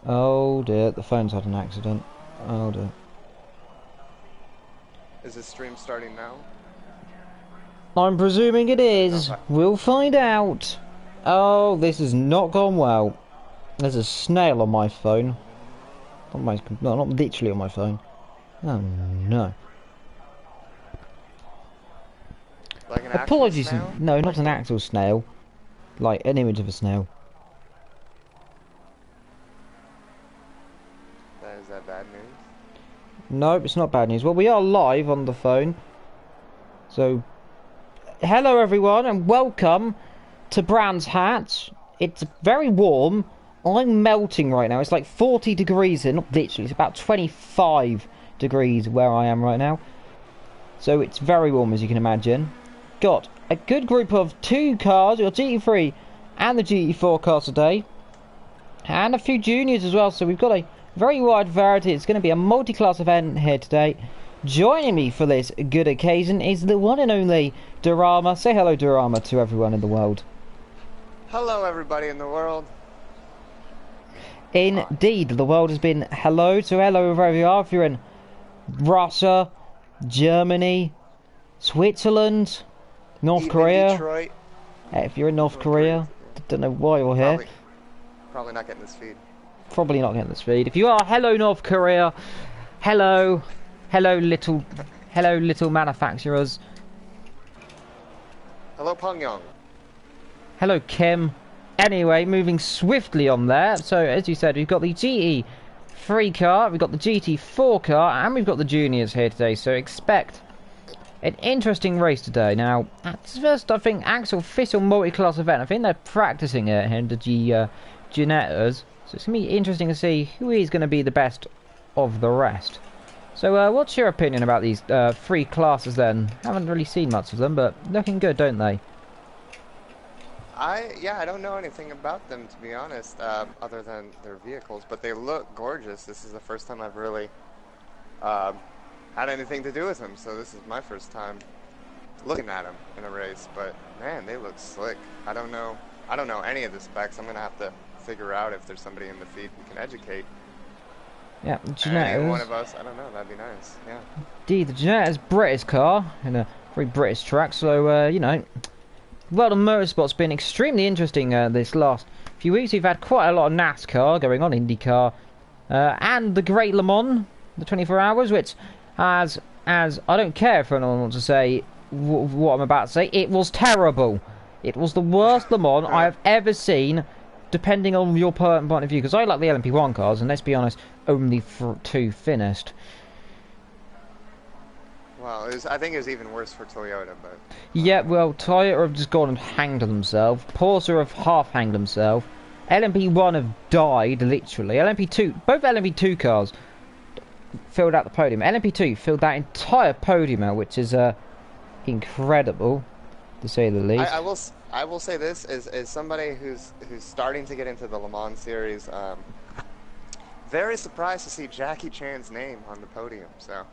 Oh dear, the phone's had an accident. Oh dear. Is this stream starting now? I'm presuming it is. Okay. We'll find out. Oh, this has not gone well. There's a snail on my phone. No, not literally on my phone. Oh no. Like an actual Apologies. snail? No, not an actual snail. Like an image of a snail. Is that bad news? Nope, it's not bad news. Well, we are live on the phone. So, hello everyone and welcome to Brands Hatch. It's very warm. I'm melting right now. It's like 40 degrees here. Not literally, it's about 25 degrees where I am right now. So it's very warm, as you can imagine. Got a good group of two cars. We've got GT3 and the GT4 cars today. And a few juniors as well. So we've got a very wide variety. It's going to be a multi-class event here today. Joining me for this good occasion is the one and only Dorama. Say hello, Dorama, to everyone in the world. Hello, everybody in the world. Indeed, the world has been hello, so hello wherever you are. If you're in Russia, Germany, Switzerland, North Even Korea. Detroit. If you're in North Korea, don't know why you're here. Probably not getting this feed. Probably not getting this feed. If you are, hello North Korea. Hello little manufacturers. Hello, Pyongyang. Hello Kim. Anyway, moving swiftly on there. So as you said, we've got the GT3 car, we've got the GT4 car, and we've got the juniors here today. So expect an interesting race today. Now, it's first, I think, actual official multi-class event. I think they're practicing it in the Ginettas. So it's going to be interesting to see who is going to be the best of the rest. So what's your opinion about these three classes then? Haven't really seen much of them, but looking good, don't they? I don't know anything about them, to be honest, other than their vehicles, but they look gorgeous. This is the first time I've really had anything to do with them, so this is my first time looking at them in a race, but man, they look slick. I don't know any of the specs. I'm gonna have to figure out if there's somebody in the feed who can educate. Yeah, Ginettas. One of us, I don't know, that'd be nice. Yeah. Indeed, the Ginettas British car in a very British track, so you know, World of Motorsport's been extremely interesting this last few weeks. We've had quite a lot of NASCAR going on, IndyCar, and the Great Le Mans, the 24 hours, which as I don't care if anyone wants to say what I'm about to say, it was terrible. It was the worst Le Mans I have ever seen, depending on your point of view, because I like the LMP1 cars, and let's be honest, only two finished. Well, I think it was even worse for Toyota, but... Yeah, well, Toyota have just gone and hanged themselves. Porsche have half-hanged themselves. LMP1 have died, literally. LMP2, both LMP2 cars filled out the podium. LMP2 filled that entire podium out, which is incredible, to say the least. I will say this, as somebody who's starting to get into the Le Mans series, very surprised to see Jackie Chan's name on the podium, so...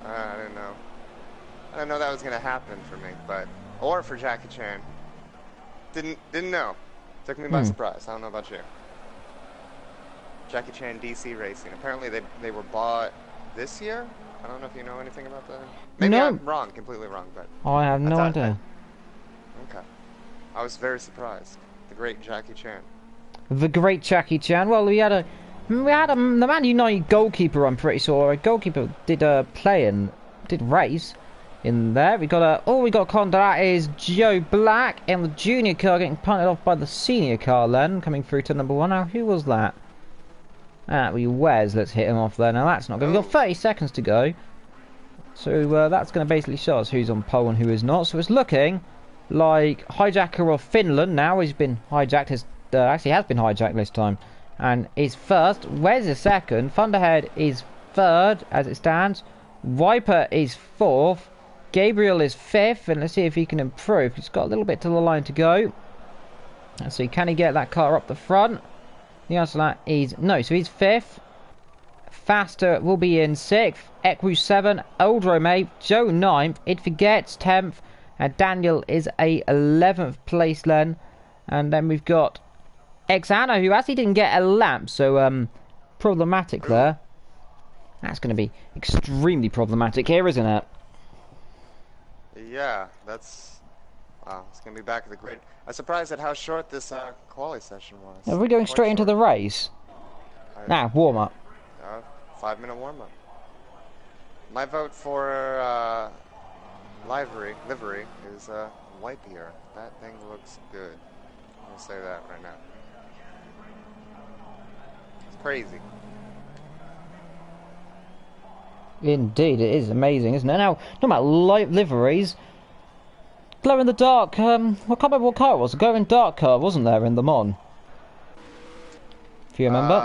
I didn't know that was gonna happen for me, or for Jackie Chan. Didn't know. Took me by surprise. I don't know about you. Jackie Chan DC Racing. Apparently they were bought this year. I don't know if you know anything about that. Maybe no. I'm wrong, completely wrong, but I have no idea. Okay. I was very surprised. The great Jackie Chan. The great Jackie Chan. Well, we had the Man United goalkeeper. I'm pretty sure a goalkeeper did did race in there. We got contact. That is Joe Black and the junior car getting punted off by the senior car. Then coming through to number one. Now who was that? Wes. Let's hit him off there. Now that's not good. We've got 30 seconds to go. So that's going to basically show us who's on pole and who is not. So it's looking like hijacker of Finland. Now he's been hijacked. Actually has been hijacked this time. And is first. Wes is second. Thunderhead is third as it stands. Viper is fourth. Gabriel is fifth. And let's see if he can improve. He's got a little bit to the line to go. Let's see, can he get that car up the front? The answer to that is no. So he's fifth. Faster will be in sixth. Equus 7. Eldrome 8th. Joe 9th. It Forgets 10th. And Daniel is a 11th place then. And then we've got Exano, who actually didn't get a lap, so problematic there. That's going to be extremely problematic here, isn't it? Yeah, that's... Wow, it's going to be back at the grid. I'm surprised at how short this quali session was. Are we going Quite straight into short. the race? Nah, warm up. 5-minute warm-up. My vote for livery is white beer. That thing looks good. I'm going to say that right now. It's crazy. Indeed, it is amazing, isn't it? Now, talking about liveries, glow in the dark. I can't remember what car it was. A glow in dark car, wasn't there, in the Mon? If you remember.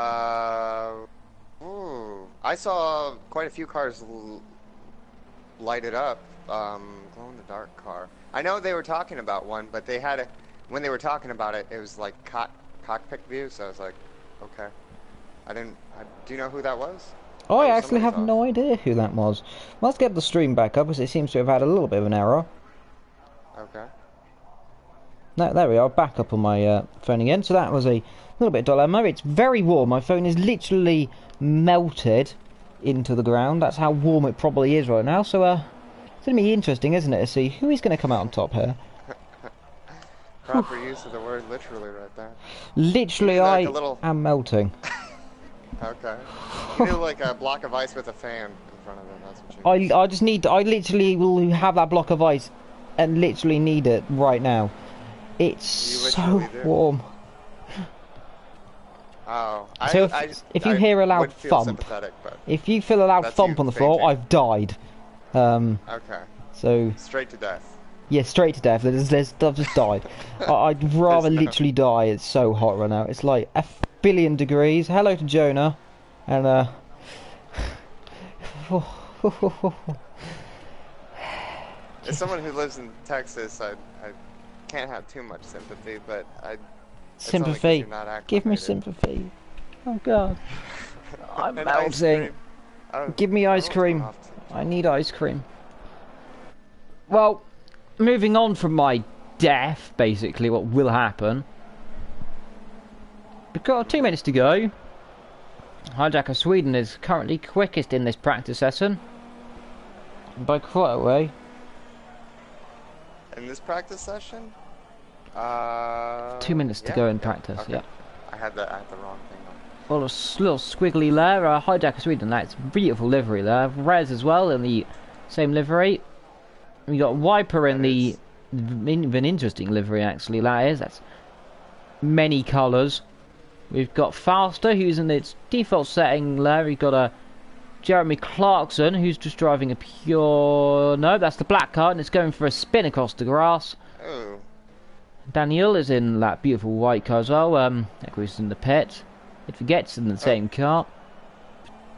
I saw quite a few cars lighted up. Glow in the dark car. I know they were talking about one, but they had when they were talking about it, it was like cockpit view. So I was like, okay. Do you know who that was? Oh, I actually have no idea who that was. Let's get the stream back up, because it seems to have had a little bit of an error. Okay. No, there we are, back up on my phone again. So that was a little bit of dilemma. It's very warm. My phone is literally melted into the ground. That's how warm it probably is right now. So it's going to be interesting, isn't it, to see who is going to come out on top here. Proper use of the word literally right there. Literally, like I am melting. Okay. You need like a block of ice with a fan in front of it. That's what you need. I just need. I literally will have that block of ice, and literally need it right now. It's so warm. Oh. So if you hear a loud thump, if you feel a loud thump on the floor, I've died. Okay. So. Straight to death. Yeah, straight to death. I've just died. I'd rather literally die. It's so hot right now. It's like a billion degrees. Hello to Jonah, and as someone who lives in Texas, I can't have too much sympathy, but sympathy. Give me sympathy. Oh God, I'm melting. Give me ice cream. I need ice cream. Well, moving on from my death, basically, what will happen. We've got 2 minutes to go. Hijacker Sweden is currently quickest in this practice session. By quite a way. In this practice session? 2 minutes to go in practice, okay. Yeah. I had the wrong thing on. Well, a little squiggly there. Hijacker Sweden, that's beautiful livery there. Rez as well in the same livery. We got Wiper in the an interesting livery, actually. That's many colours. We've got Faster, who's in its default setting there. We've got a Jeremy Clarkson, who's just driving a pure... No, that's the black car, and it's going for a spin across the grass. Oh. Daniel is in that beautiful white car as well. Echo's in the pit. It forgets in the same car.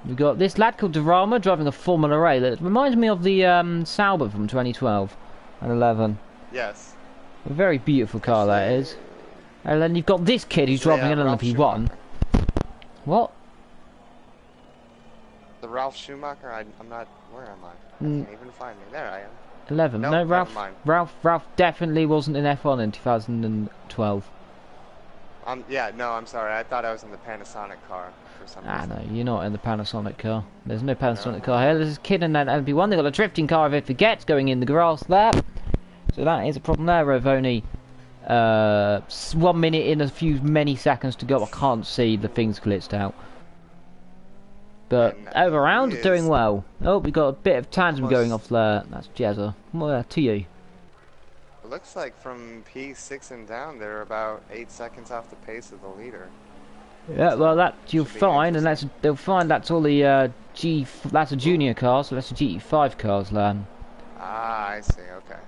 We've got this lad called Dorama driving a Formula A that reminds me of the Sauber from 2012 and 11. Yes. A very beautiful car that is. And then you've got this kid who's driving an LMP1. What? The Ralph Schumacher? I'm not... Where am I? I can't even find me. There I am. 11. Nope, No, Ralph definitely wasn't in F1 in 2012. Yeah, no, I'm sorry. I thought I was in the Panasonic car for some reason. No, you're not in the Panasonic car. There's no Panasonic car here. There's a kid in that LMP1. They've got a drifting car if it forgets going in the grass there. So that is a problem there. We've only 1 minute in many seconds to go. I can't see, the thing's glitched out. But overround, doing well. Oh, we got a bit of tandem going off there. That's Jezza. Well, to you. It looks like from P6 and down, they're about 8 seconds off the pace of the leader. Yeah, well, that you'll find, and they'll find that's all the that's a junior car, so that's the GT5 cars, Lan. Ah, I see. Okay.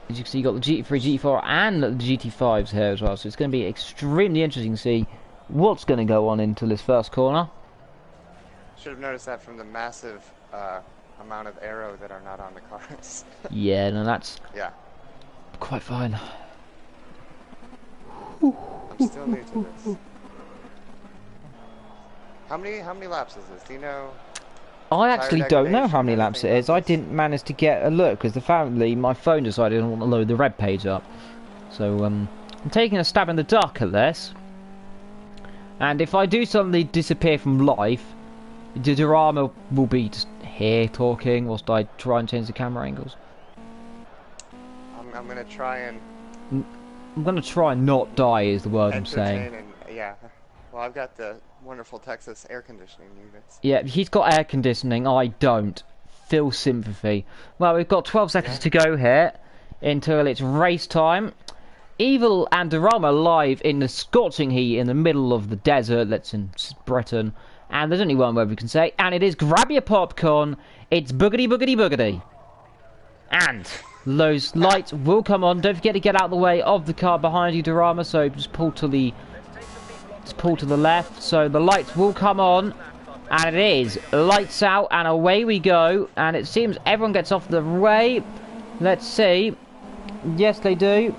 As you can see, you got the GT3, GT4, and the GT5s here as well. So it's going to be extremely interesting to see what's going to go on into this first corner. Should have noticed that from the massive amount of aero that are not on the cars. Yeah, no, that's quite fine. I'm still new to this. How many laps is this? Do you know? I actually don't know how many laps it is. I didn't manage to get a look because apparently my phone decided I didn't want to load the red page up. So I'm taking a stab in the dark at this. And if I do suddenly disappear from life, the drama will be just here talking whilst I try and change the camera angles. I'm gonna try and I'm gonna try and not die is the word I'm saying. entertain and yeah. Well, I've got the wonderful Texas air conditioning units. Yeah, he's got air conditioning, I don't. Feel sympathy. Well, we've got 12 seconds to go here until it's race time. Evil and Drama live in the scorching heat in the middle of the desert, that's in Britain. And there's only one word we can say, and it is grab your popcorn, it's boogity boogity boogity. And those lights will come on. Don't forget to get out of the way of the car behind you, Drama, so just pull to the left. So the lights will come on, and it is lights out, and away we go. And it seems everyone gets off the way. Let's see. Yes, they do.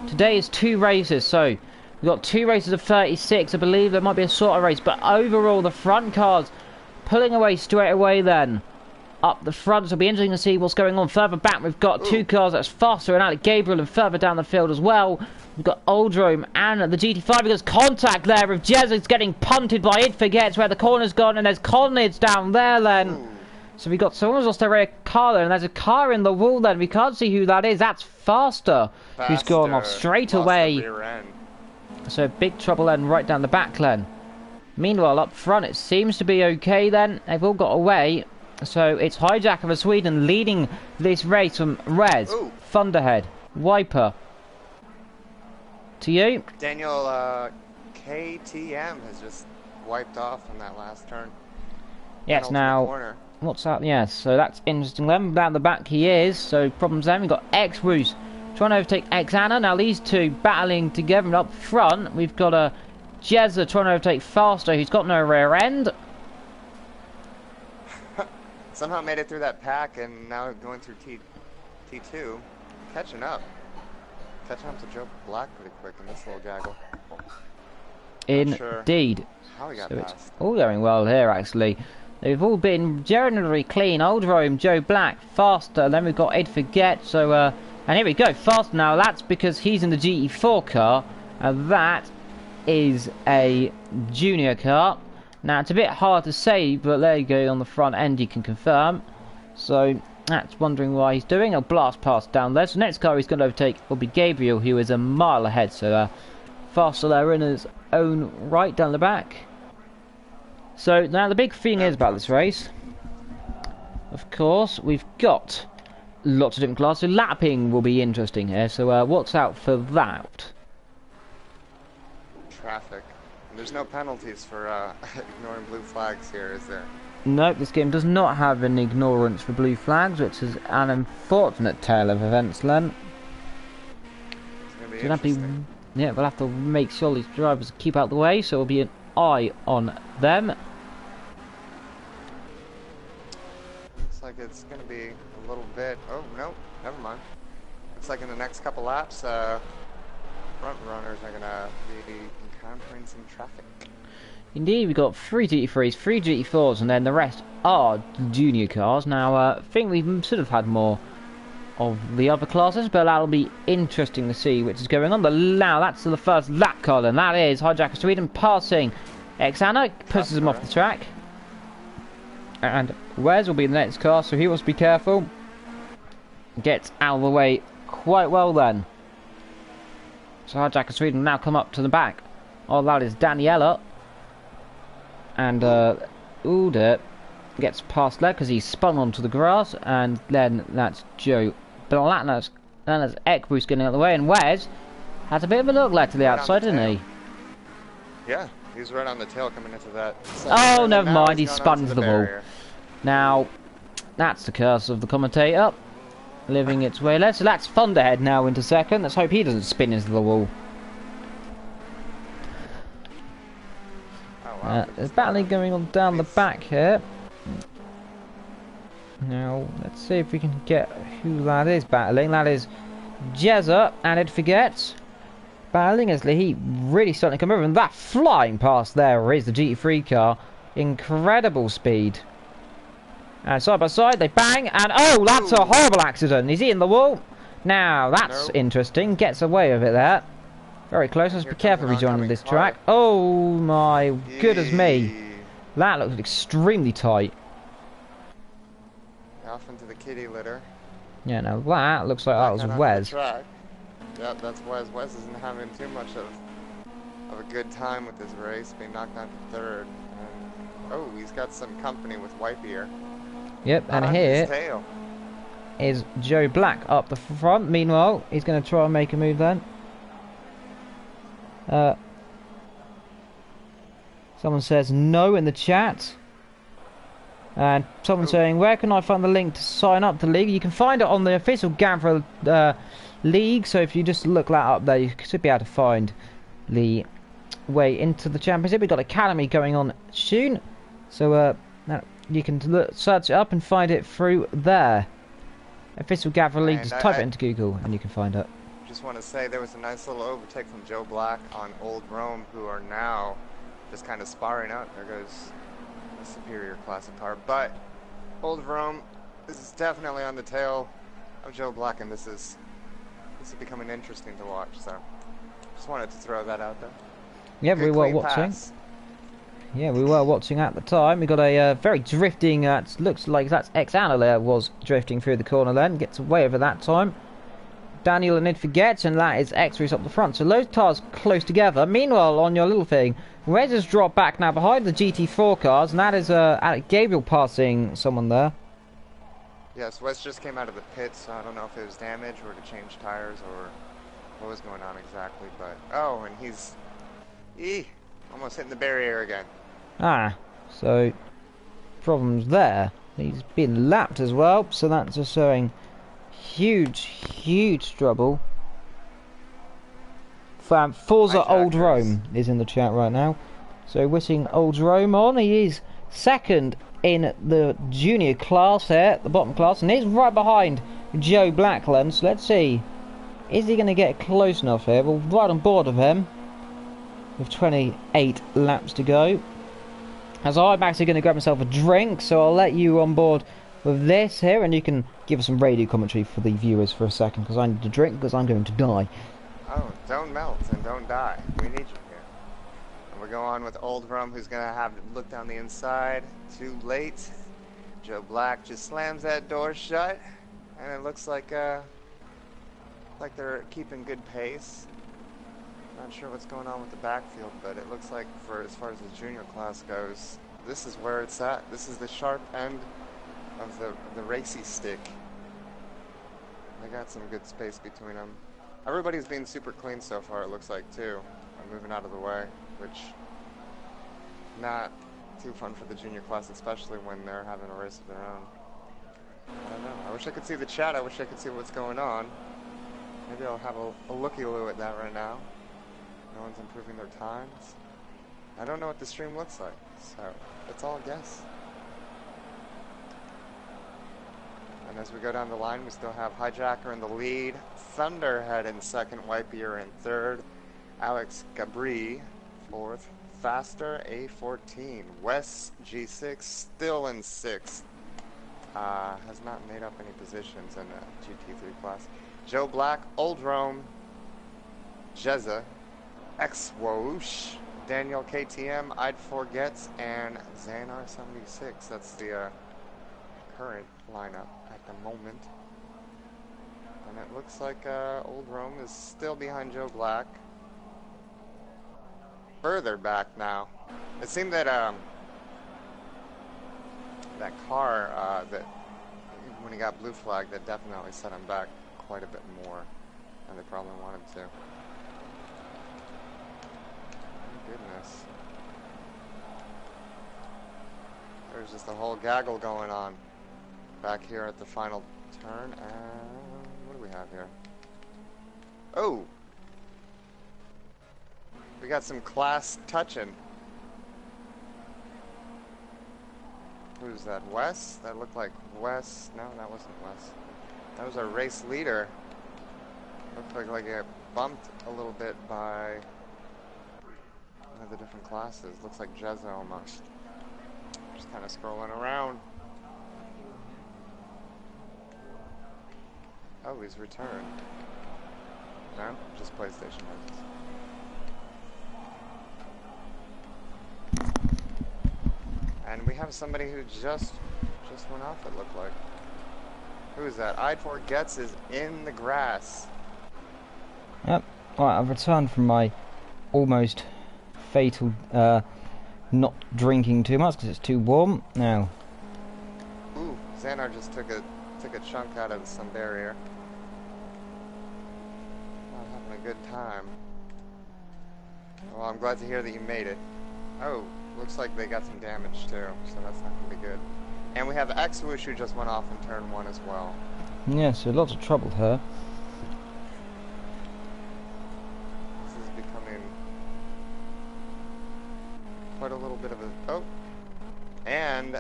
Today is 2 races, so we've got 2 races of 36. I believe there might be a sort of race, but overall the front cars pulling away straight away then. Up the front, so it'll be interesting to see what's going on. Further back, we've got 2 cars that's faster and Alec Gabriel, and further down the field as well, we've got Evildragonxxl and the GT5. Because contact there of Jezza's getting punted by It Forgets where the corner's gone, and there's carnage down there then. So we've got someone's lost their rear car there, and there's a car in the wall then. We can't see who that is. That's Faster. Who's gone off straight away. So big trouble then right down the back then. Meanwhile, up front, it seems to be okay then. They've all got away. So it's Hijacker of Sweden leading this race from Rez, Thunderhead, Wiper. To you. Daniel, KTM has just wiped off on that last turn. Yes, now, what's that? Yes, so that's interesting then. Down the back he is, so problems then. We've got X-Roos trying to overtake X-Anna. Now these two battling together, and up front we've got a Jezza trying to overtake Faster, who's got no rear end. Somehow made it through that pack, and now going through T2, catching up to Joe Black pretty quick in this little gaggle. Indeed. How he got so past. It's all going well here actually. They've all been generally clean. Old Rome, Joe Black, Faster, then we've got Ed Forget, so and here we go, Faster now. That's because he's in the GT4 car, and that is a junior car. Now, it's a bit hard to say, but there you go, on the front end you can confirm. So, that's wondering why he's doing a blast pass down there. So, next car he's going to overtake will be Gabriel, who is a mile ahead. So, Faster there in his own right down the back. So, now the big thing is about this race, of course, we've got lots of different classes. So, lapping will be interesting here. So, what's out for that? Traffic. There's no penalties for ignoring blue flags here, is there? Nope, this game does not have an ignorance for blue flags, which is an unfortunate tale of events, Len. It's going to be interesting. Yeah, we'll have to make sure these drivers keep out the way, so there'll be an eye on them. Looks like it's going to be a little bit... Oh, no, never mind. Looks like in the next couple laps, front runners are going to be encountering some traffic. Indeed, we've got 3 GT3s, 3 GT4s, and then the rest are junior cars. Now, I think we've sort of had more of the other classes, but that'll be interesting to see which is going on. Now, that's the first lap car, and that is Hijacker Sweden passing X-Anna, pushes him off the track. And Wes will be the next car, so he wants to be careful. Gets out of the way quite well then. So Hijacker Sweden now come up to the back. Oh, that is Daniela. And Uda gets past there because he's spun onto the grass. And then that's Joe Blackness. Then there's Ekbruce getting out of the way. And Wes has a bit of a look left to the outside, didn't he? Yeah, he was right on the tail coming into that. Oh, never mind. He's spun into the wall. Now, that's the curse of the commentator. Living its way left. So that's Thunderhead now into second. Let's hope he doesn't spin into the wall. Oh, wow. There's battling going on down the back here. Now, let's see if we can get who that is battling. That is Jezza, and it forgets. Battling as he really starting to come over. And that flying past there is the GT3 car. Incredible speed. And side by side, they bang, and oh, that's a horrible accident. Is he in the wall? Now, that's interesting. Gets away with it there. Very close. Let's Here be comes careful an rejoining oncoming this car. track. Oh my goodness me. Yee. That looks extremely tight. Off into the kitty litter. Yeah, now that looks like that Back was out onto the Wes. track. Yep, that's Wes. Wes isn't having too much of a good time with this race, being knocked down to third. And, oh, he's got some company with White Ear. Yep, and On here his tail. is Joe Black up the front. Meanwhile, he's going to try and make a move then. Someone says no in the chat. And someone saying, where can I find the link to sign up to the league? You can find it on the official Gavra league. So if you just look that up there, you should be able to find the way into the championship. We've got Academy going on soon. So you can search it up and find it through there. Official Gavra league, just type it into Google and you can find it. Just want to say there was a nice little overtake from Joe Black on Old Rome, who are now just kind of sparring out. There goes a superior classic car, but Old Rome, this is definitely on the tail of Joe Black, and this is becoming interesting to watch. So just wanted to throw that out there. Yeah, Good, we were clean watching. pass. Yeah, we were watching at the time. We got a very drifting. Looks like that's X-Anna there was drifting through the corner. Then gets away over that time. Daniel and Nid forgets, and that is X-Rays up the front. So those cars close together. Meanwhile, on your little thing, Rez has dropped back now behind the GT4 cars, and that is Gabriel passing someone there. Yes, Wes just came out of the pits, so I don't know if it was damage or to change tires or what was going on exactly. But oh, and he's almost hitting the barrier again. Ah, so problems there. He's been lapped as well, so that's just showing huge trouble. Forza Old Rome is in the chat right now, so wishing Old Rome on. He is second in the junior class here, the bottom class, and he's right behind Joe Blackland. So let's see, is he going to get close enough here? We'll right on board of him with 28 laps to go. As I'm actually going to grab myself a drink, so I'll let you on board with this here, and you can give us some radio commentary for the viewers for a second, because I need to drink, because I'm going to die. Oh, don't melt and don't die. We need you here. And we'll go on with Old Rum, who's going to have to look down the inside. Too late. Joe Black just slams that door shut, and it looks like they're keeping good pace. Not sure what's going on with the backfield, but it looks like for as far as the junior class goes, this is where it's at. This is the sharp end of the racy stick. They got some good space between them. Everybody's being super clean so far, it looks like, too. I'm moving out of the way, which not too fun for the junior class, especially when they're having a race of their own. I don't know. I wish I could see the chat. I wish I could see what's going on. Maybe I'll have a looky-loo at that right now. No one's improving their times. I don't know what the stream looks like, so it's all a guess. And as we go down the line, we still have Hijacker in the lead, Thunderhead in second, Wipeear in third, Alex Gabri fourth, Faster A14, Wes G6 still in sixth. Has not made up any positions in the GT3 class. Joe Black, Old Rome, Jezza, X-Woosh, Daniel KTM, I'd Forget, and Xanar 76. That's the current lineup at the moment. And it looks like Old Rome is still behind Joe Black. Further back now. It seemed that that car that when he got blue flag, that definitely set him back quite a bit more than they probably wanted to. Goodness. There's just a whole gaggle going on back here at the final turn. And what do we have here? Oh! We got some class touching. Who's that? Wes? That looked like Wes. No, that wasn't Wes. That was our race leader. Looked like it bumped a little bit by one of the different classes. Looks like Jezza almost. Just kind of scrolling around. Oh, he's returned. No, just PlayStation races. And we have somebody who just went off, it looked like. Who is that? I4 Gets is in the grass. Yep. Right, I've returned from my almost fatal not drinking too much because it's too warm. Now. Ooh, Xanar just took a chunk out of some barrier. Not having a good time. Well, I'm glad to hear that you made it. Oh, looks like they got some damage too, so that's not gonna be good. And we have X-Woosh who just went off in turn 1 as well. Yeah, so lots of trouble here. This is becoming quite a little bit of a... Oh! And...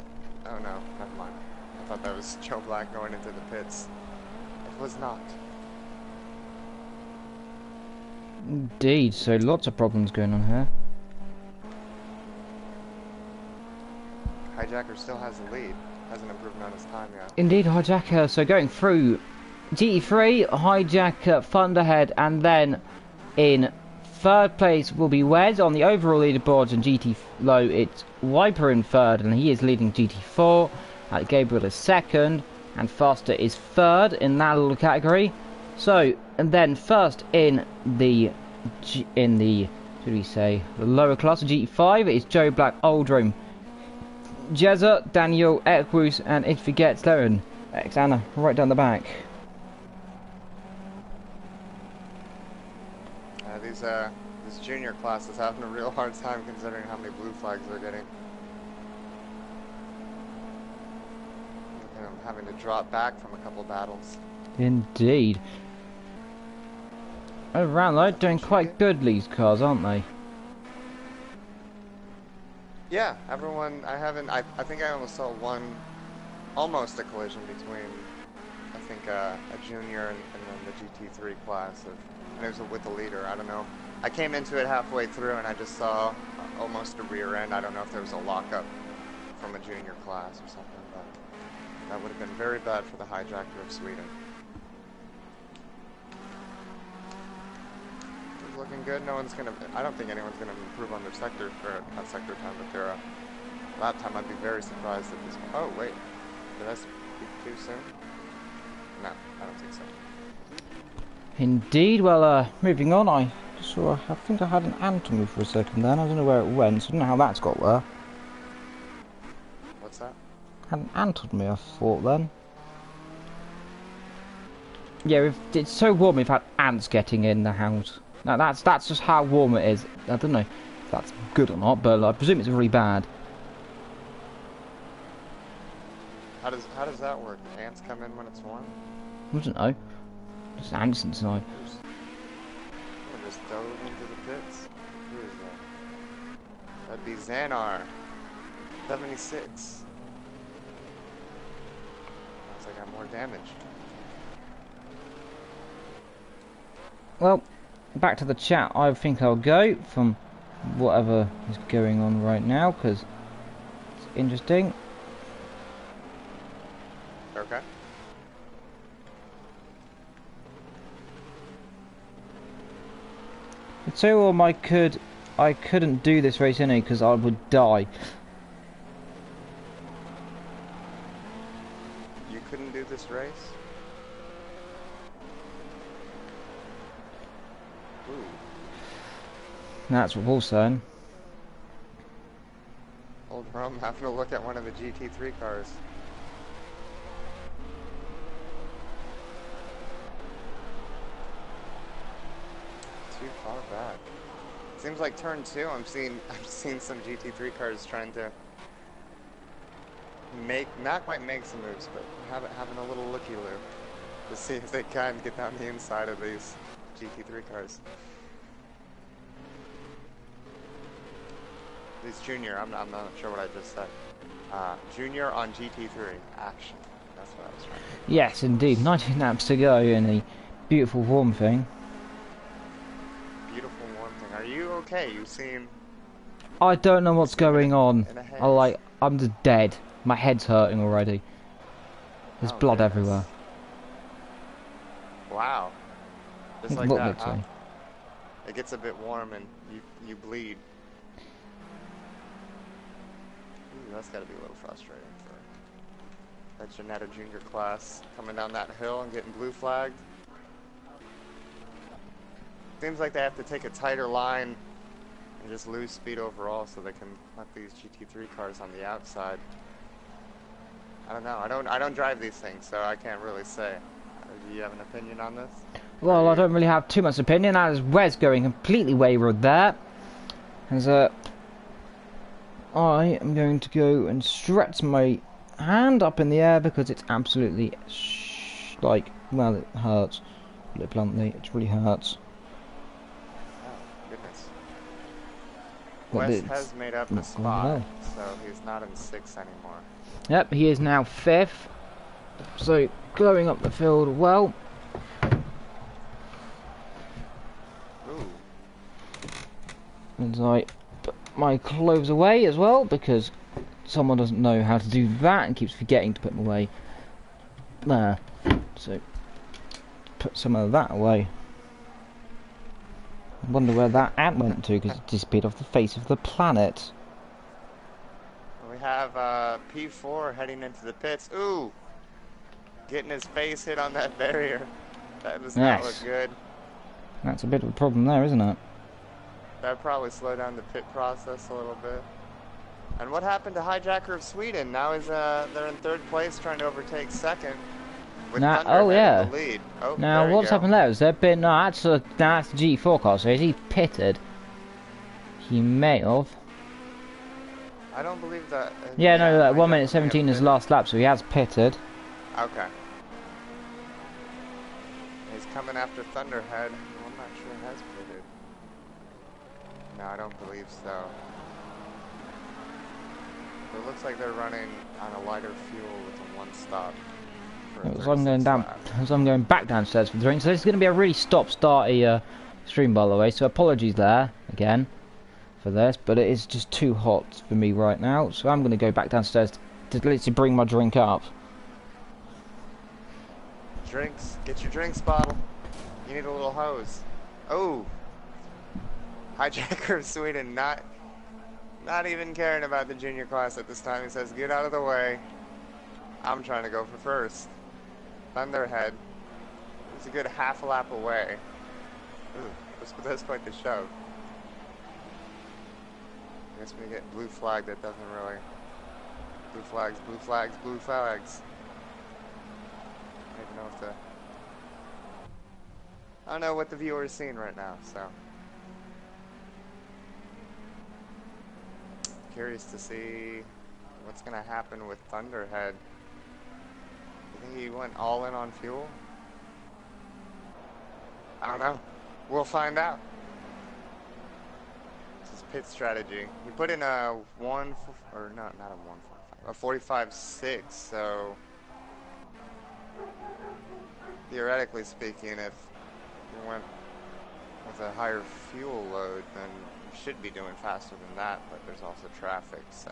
Oh no, never mind. I thought that was Joe Black going into the pits. It was not. Indeed, so lots of problems going on here. Hijacker still has the lead. Hasn't improved on his time yet. Indeed, Hijacker. So going through GT3, Hijacker, Thunderhead, and then in third place will be Wes on the overall leaderboards. And GT low, it's Wiper in third, and he is leading GT4. Gabriel is second, and Faster is third in that little category. So, and then first in the should we say the lower class of GT5 is Joe Black, Oldrome, Jezza, Daniel, Ekwus, and it forgets Laren, Xana, right down the back. This junior class is having a real hard time considering how many blue flags they're getting. And I'm having to drop back from a couple battles. Indeed. Around though, doing quite good, these cars, aren't they? Yeah, everyone. I think I almost saw almost a collision between, I think a junior and then the GT3 class and it was with the leader. I don't know. I came into it halfway through and I just saw almost a rear end. I don't know if there was a lockup from a junior class or something, but that would have been very bad for the hijacker of Sweden. It's looking good. I don't think anyone's gonna improve on their sector, or not sector time, but their lap time. I'd be very surprised if this. Oh wait, did I speak too soon? No, I don't think so. Indeed. Well, moving on. I think I had an ant on me for a second then. I don't know where it went. So I don't know how that's got there. What's that? Had an ant on me, I thought then. Yeah, it's so warm. We've had ants getting in the house. Now that's just how warm it is. I don't know if that's good or not, but I presume it's really bad. How does that work? Ants come in when it's warm? I don't know. Just ants inside. Or just dove into the pits? Who is that? That'd be Xanar. 76. Looks like I got more damage. Well, back to the chat. I think I'll go from whatever is going on right now because it's interesting. Okay. So I couldn't do this race anyway because I would die. You couldn't do this race? Ooh. That's what Paul's saying. Old Rome having a look at one of the GT3 cars. Too far back. Seems like turn 2. I'm seeing some GT3 cars trying to not quite make some moves, but having a little looky-loo to see if they can get down the inside of these GT3 cars. This junior, I'm not sure what I just said. Junior on GT3 action. That's what I was trying to. Yes, indeed. 19 laps to go in the beautiful warm thing. Beautiful warm thing. Are you okay? You seem. I don't know what's going on. I'm just dead. My head's hurting already. There's blood everywhere. Wow. Just like that, huh? It gets a bit warm and you bleed. Ooh, That's got to be a little frustrating for that Janetta Junior class coming down that hill and getting blue flagged. Seems like they have to take a tighter line and just lose speed overall so they can let these GT3 cars on the outside. I don't know. I don't drive these things, so I can't really say. Do you have an opinion on this? Well, I don't really have too much opinion, as Wes going completely wayward there. As I am going to go and stretch my hand up in the air because it's absolutely like, well, it hurts. To put it bluntly, it really hurts. Oh, goodness. But Wes has made up the spot, well. so he's not in 6th anymore. Yep, he is now 5th. So, going up the field well. Ooh. And I put my clothes away as well, because someone doesn't know how to do that and keeps forgetting to put them away there. So, put some of that away. I wonder where that ant went to, because it disappeared off the face of the planet. We have P4 heading into the pits. Ooh! Getting his face hit on that barrier. That does not look good. That's a bit of a problem there, isn't it? That'd probably slow down the pit process a little bit. And what happened to Hijacker of Sweden? Now they're in 3rd place trying to overtake 2nd. Now, oh yeah. The lead. Oh, now what's happened there? Has there been that's the G4 car, so is he pitted? He may have. I don't believe that. Yeah, no, 1 minute 17 is the last lap, so he has pitted. Okay. He's coming after Thunderhead. Well, I'm not sure he has pitted. No, I don't believe so. It looks like they're running on a lighter fuel with a 1 stop. So I'm going down. So I'm going back downstairs for the drink. So this is going to be a really stop-starty stream, by the way. So apologies there again for this, but it is just too hot for me right now. So I'm going to go back downstairs to literally bring my drink up. Drinks. Get your drinks bottle. You need a little hose. Oh. Hijacker of Sweden not even caring about the junior class at this time. He says, get out of the way. I'm trying to go for 1st. Thunderhead. It's a good half a lap away. Ooh, that's quite the shove. I guess when you get blue flag, that doesn't really... Blue flags, blue flags, blue flags. I don't even know if the... I don't know what the viewer is seeing right now, so... Curious to see what's going to happen with Thunderhead. You think he went all in on fuel? I don't know. We'll find out. This is pit strategy. He put in a 45.6, so theoretically speaking, if you went with a higher fuel load, then you should be doing faster than that, but there's also traffic, so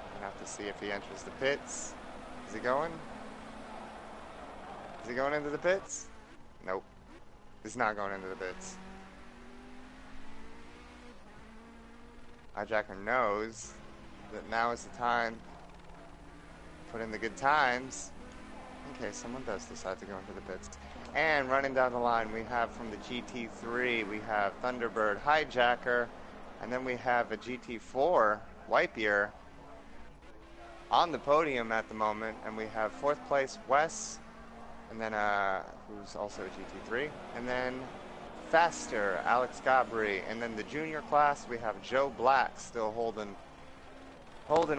we're gonna have to see if he enters the pits. Is he going? Is he going into the pits? Nope. He's not going into the pits. Hijacker knows that now is the time to put in the good times in case someone does decide to go into the pits. And running down the line, we have from the GT3, we have Thunderbird, Hijacker, and then we have a GT4, Wipeyear, on the podium at the moment, and we have 4th place Wes, and then who's also a GT3, and then Faster, Alex Gabri, and then the junior class we have Joe Black still holding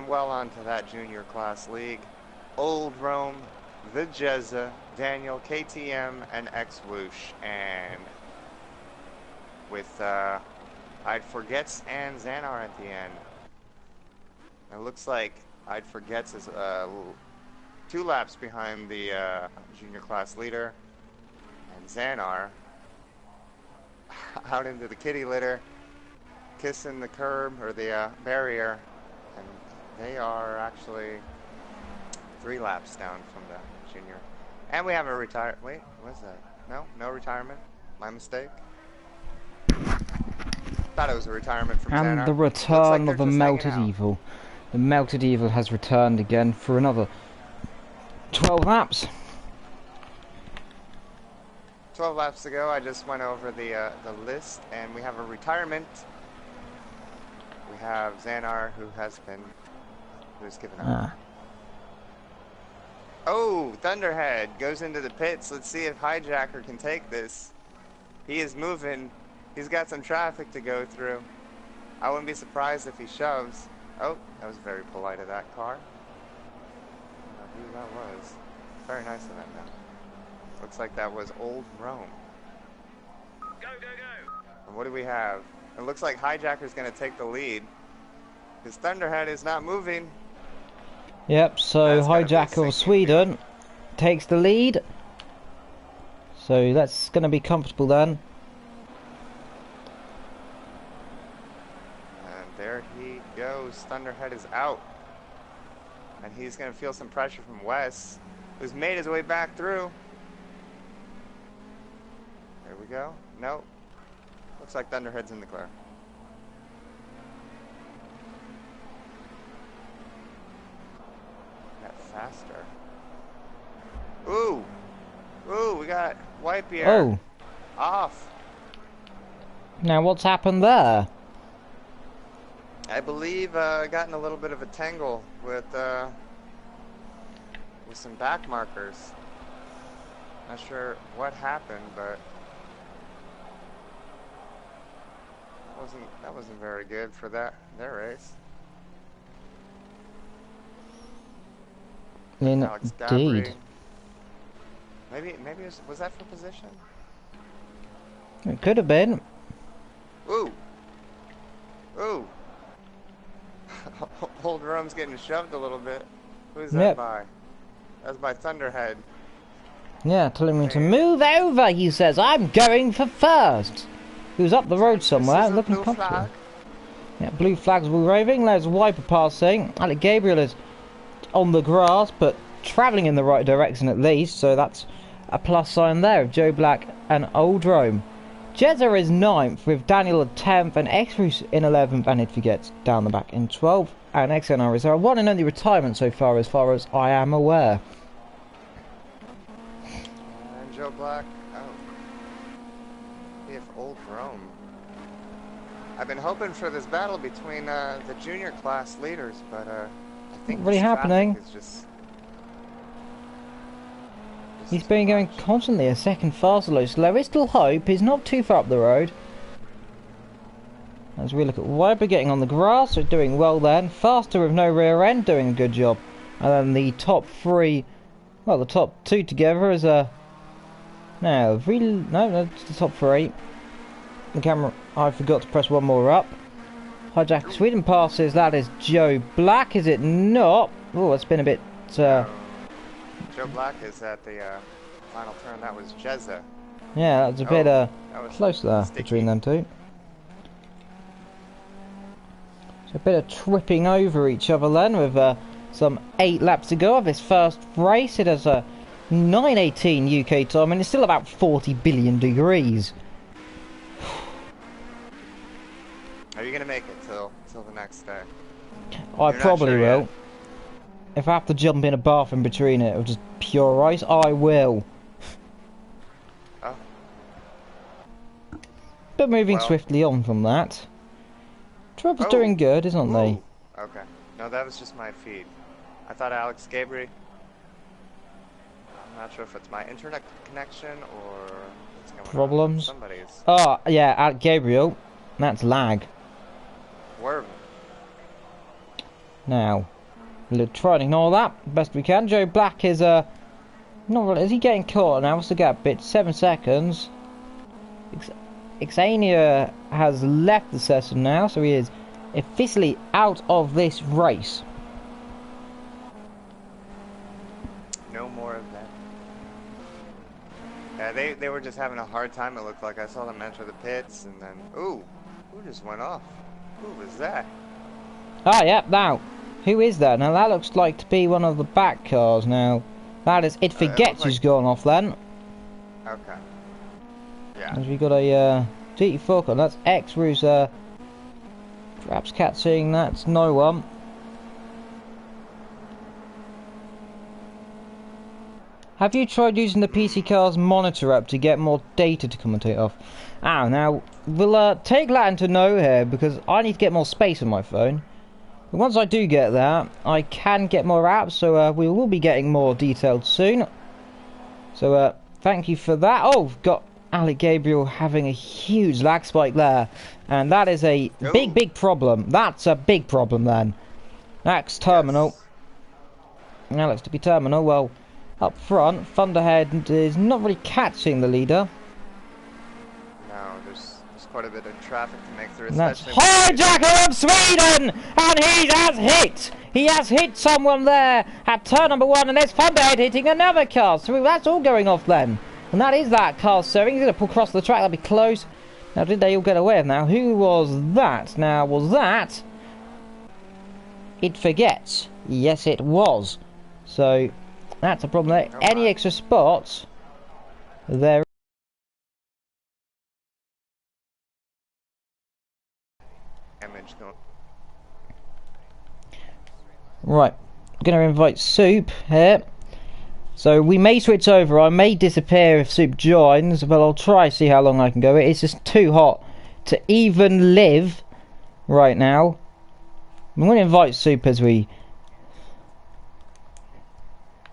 well onto that junior class league. Old Rome, the Jezza, Daniel, KTM, and X-Whoosh, and with I'd Forgets and Xanar at the end. It looks like I'd Forgets is 2 laps behind the junior class leader, and Xanar out into the kitty litter, kissing the curb or the barrier, and they are actually 3 laps down from the junior. And we have a wait, what's that? No retirement. My mistake. Thought it was a retirement from And Xanar. the Looks like return they're of the just hanging Melted out. Evil. The Melted Evil has returned again for another 12 laps. 12 laps ago, I just went over the list, and we have a retirement. We have Xanar, who's given up. Ah. Oh, Thunderhead goes into the pits. Let's see if Hijacker can take this. He is moving. He's got some traffic to go through. I wouldn't be surprised if he shoves. Oh, that was very polite of that car. I don't know who that was. Very nice of that man. Looks like that was Old Rome. Go, go, go! And what do we have? It looks like Hijacker's going to take the lead. Because Thunderhead is not moving. Yep, so That's gotta be a Hijacker sinking of Sweden takes the lead. So that's going to be comfortable then. And there he goes. Thunderhead is out. And he's going to feel some pressure from Wes, who's made his way back through. There we go. Nope. Looks like Thunderhead's in the clear. Got faster. Ooh! Ooh, we got Wipe here. Oh, Off. now what's happened there? I believe got in a little bit of a tangle with some back markers. Not sure what happened, but that wasn't very good for their race. Alex Indeed. Gavra. Maybe was that for position? It could have been. Ooh. Ooh. Old Rome's getting shoved a little bit. Who's that Yep. by? That's by Thunderhead. Yeah, telling me to move over, he says. I'm going for first. He was up the road somewhere, This is a looking blue comfortable. flag. Yeah, blue flags will be waving. There's Wiper passing. Alec Gabriel is on the grass, but travelling in the right direction at least, so that's a plus sign there of Joe Black and Old Rome. Jezza is 9th with Daniel at 10th and X-Bruce in 11th, and it forgets down the back in 12th. And XNR is our one and only retirement so far as I am aware. And Joe Black. Oh. If Old Rome. I've been hoping for this battle between the junior class leaders, but I think Not really this traffic happening. is just He's been going constantly a second faster though, so there is still hope. He's not too far up the road. As we look at Wiper getting on the grass, so doing well then. Faster with no rear end, doing a good job. And then the top three, well, the top two together is a... No, it's the top three. The camera, I forgot to press one more up. Hijack Sweden passes, that is Joe Black, is it not? Oh, it's been a bit... Joe Black is at the final turn. That was Jezza. Yeah, that was a bit that was close there sticky. between them two. So a bit of tripping over each other then with some 8 laps to go of this first race. It has a 9:18 UK time and it's still about 40 billion degrees. Are you gonna make it till the next day? I You're not probably sure will. yet? If I have to jump in a bath in between it of just pure ice, I will. Oh. But moving Well. swiftly on from that. Trevor's Oh. doing good, isn't they? Ooh. Okay. No, that was just my feed. I thought Alex Gabriel. I'm not sure if it's my internet connection or what's going Problems? on. Somebody's. Oh, yeah, at Gabriel. That's lag. Where? Now, we'll try and ignore that best we can. Joe Black is not really, is he getting caught now? What's the gap bit? 7 seconds. Xania has left the session now, so he is officially out of this race. No more of that. Yeah, they were just having a hard time. It looked like I saw them enter the pits, and then ooh, who just went off? Who was that? Ah, yeah, now, who is that? Now, that looks like to be one of the back cars now. That is, it forgets who's gone off then. Okay. Yeah. As we got a GT4 car, that's X-Bruce Perhaps cat seeing that, no one. Have you tried using the PC Cars monitor app to get more data to commentate off? Now, we'll take that into note here, because I need to get more space on my phone. But once I do get that, I can get more apps, so we will be getting more detailed soon. So, thank you for that. Oh, we've got Alec Gabriel having a huge lag spike there. And that is a big problem. That's a big problem then. Next terminal. Yes. Now looks to be terminal. Well, up front, Thunderhead is not really catching the leader. No, there's quite a bit of traffic to make through. And that's especially Hijacker of Sweden! And he has hit! He has hit someone there at turn number 1, and there's Thunderhead hitting another car. So that's all going off then. And that is that car stirring. He's going to pull across the track. That'll be close. Now, did they all get away? Now, who was that? Now, was that... It Forgets. Yes, it was. So, that's a problem there. Any extra spots? There. damage going. Right. I'm going to invite Soup here. So we may switch over. I may disappear if Soup joins, but I'll try to see how long I can go. It's just too hot to even live right now. I'm going to invite Soup as we...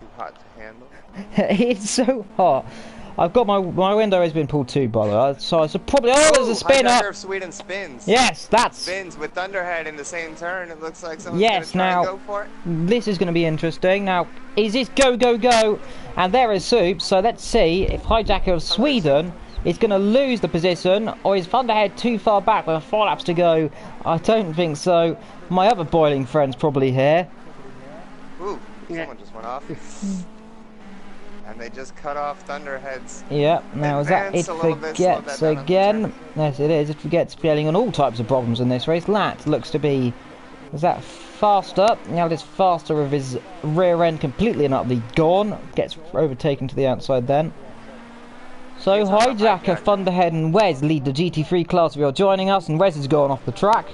Too hot to handle. It's so hot. I've got my window has been pulled too, by the way. So I should probably... Oh, there's a spin up. Hijacker of Sweden spins. Yes, that's... Spins with Thunderhead in the same turn. It looks like someone's Yes, gonna try now, and go for it. This is going to be interesting. Now, is this go, go, go? And there is Soup. So let's see if Hijacker of Sweden is going to lose the position, or is Thunderhead too far back with 4 laps to go? I don't think so. My other boiling friend's probably here. Ooh, someone just went off. And they just cut off Thunderhead's. Yeah, now is that It Forgets again? Yes, it is. It Forgets failing on all types of problems in this race. That looks to be... Is that faster? Now it is faster with his rear end completely and utterly gone. Gets overtaken to the outside then. So Hijacker, Thunderhead and Wes lead the GT3 class if you're joining us, and Wes has gone off the track.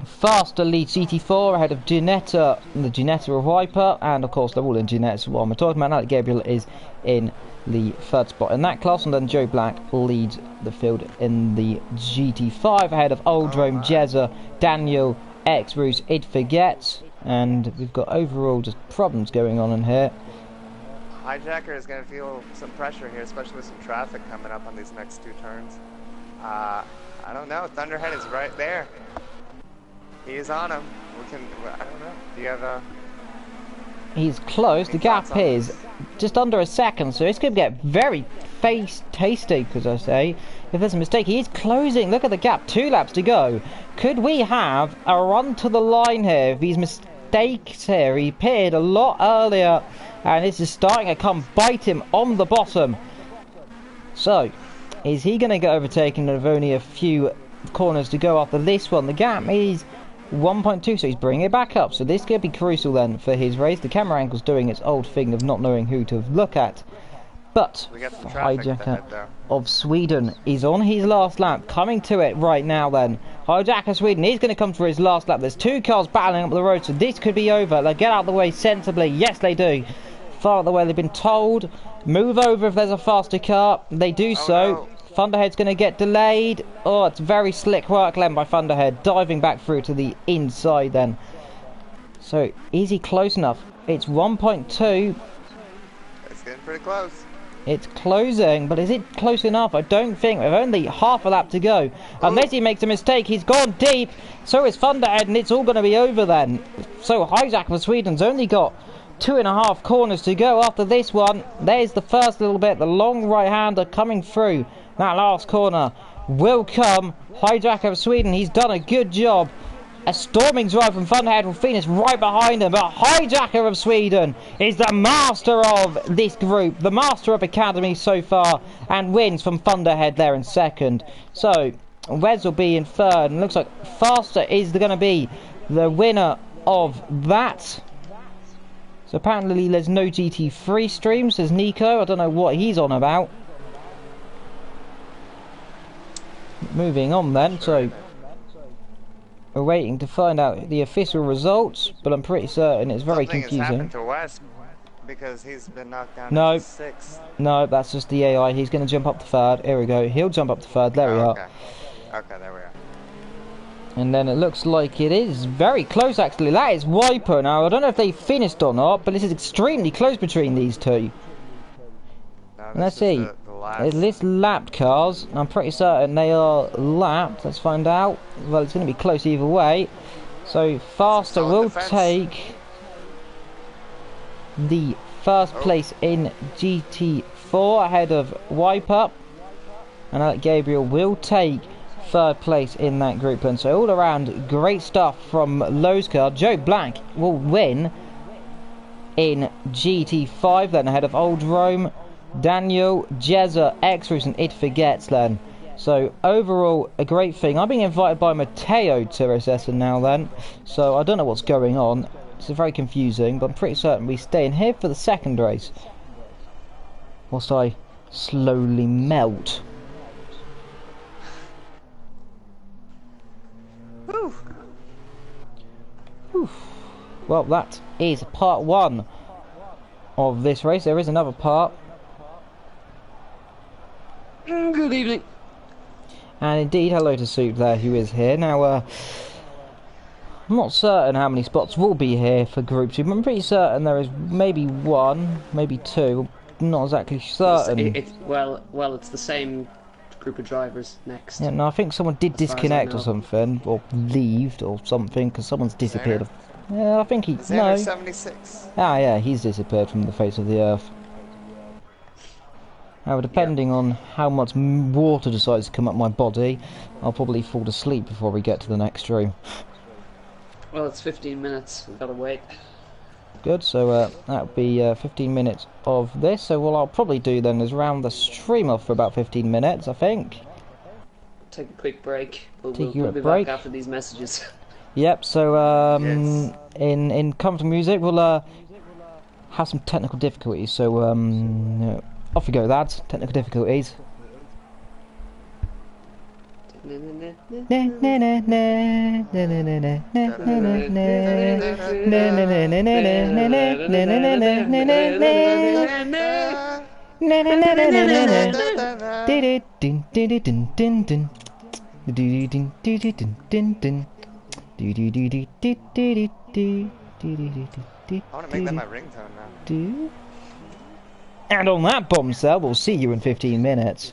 Faster leads GT4 ahead of Ginetta, the Ginetta of Viper, and of course they're all in Ginetta while we're talking about. Alec Gabriel is in the 3rd spot in that class, and then Joe Black leads the field in the GT5 ahead of Oldrome, Jezza, Daniel, X-Roos, It Forgets, and we've got overall just problems going on in here. Hijacker is going to feel some pressure here, especially with some traffic coming up on these next 2 turns. I don't know. Thunderhead is right there. He is on him. I don't know. Do you have a... He's close. The gap is just under a second, so it's going to get very tasty, because I say. If there's a mistake, he is closing. Look at the gap. 2 laps to go. Could we have a run to the line here? If these mistakes here, he appeared a lot earlier, and this is starting to come bite him on the bottom. So, is he going to get overtaken with only a few corners to go after this one? The gap is 1.2, so he's bringing it back up. So this could be crucial then for his race. The camera angle's doing its old thing of not knowing who to look at. But Hijacker of Sweden is on his last lap, coming to it right now then. Hijacker Sweden is going to come for his last lap. There's 2 cars battling up the road, so this could be over. They get out of the way sensibly. Yes, they do. Far out of the way, they've been told. Move over if there's a faster car. They do so. No. Thunderhead's going to get delayed. Oh, it's very slick work then by Thunderhead, diving back through to the inside then. So, is he close enough? It's 1.2. It's getting pretty close. It's closing, but is it close enough? I don't think. We've only half a lap to go. Unless he makes a mistake, he's gone deep. So is Thunderhead, and it's all going to be over then. So Hijacker for Sweden's only got 2.5 corners to go after this one. There's the first little bit, the long right-hander coming through. That last corner will come. Hijacker of Sweden, he's done a good job. A storming drive from Thunderhead with Phoenix right behind him. But Hijacker of Sweden is the master of this group, the master of Academy so far, and wins from Thunderhead there in 2nd. So, Wes will be in 3rd, and looks like Faster is going to be the winner of that. So apparently there's no GT3 stream, says Nico. I don't know what he's on about. Moving on then, so We're waiting to find out the official results, but I'm pretty certain it's very Something has confusing. happened to Wes because he's been knocked down No. into 6th. No, that's just the AI. He's going to jump up to 3rd. Here we go. He'll jump up to 3rd. There we Oh, are. okay. Okay, there we are. And then it looks like it is very close, actually. That is Wiper. Now, I don't know if they finished or not, but this is extremely close between these two. No, Let's this is see. the last. This lapped cars. I'm pretty certain they are lapped. Let's find out. Well, it's going to be close either way. So, Faster Solid will defense. take the first place in GT4 ahead of Wiper. And Alec Gabriel will take 3rd place in that group. And so all around, great stuff from Lowe's car. Joe Black will win in GT5 then ahead of Old Rome, Daniel, Jezza, X-Rus and It Forgets then. So overall a great thing. I'm being invited by Matteo to RSS now then. So I don't know what's going on. It's very confusing, but I'm pretty certain we stay in here for the 2nd race. Whilst I slowly melt. Whew. Whew. Well, that is part 1 of this race. There is another part. Good evening. And indeed, hello to Soup there, who is here. Now, I'm not certain how many spots will be here for Group 2, but I'm pretty certain there is maybe 1, maybe 2. I'm not exactly certain. Well, it's the same group of drivers next. Yeah, no, I think someone did As far as I disconnect or know. something, or leave or something, because someone's disappeared. Yeah, I think he... Xander No. 76. Ah, yeah, he's disappeared from the face of the earth. Now, depending on how much water decides to come up my body, I'll probably fall asleep before we get to the next room. Well, it's 15 minutes. We've got to wait. Good, so that'll be 15 minutes of this. So what I'll probably do then is round the stream off for about 15 minutes, I think. Take a quick break. We'll be break. back after these messages. Yep, so Yes. in comfort music we'll have some technical difficulties. So off we go, lads. Technical difficulties. I want to make that my ringtone now. And on that bombshell, we'll see you in 15 minutes.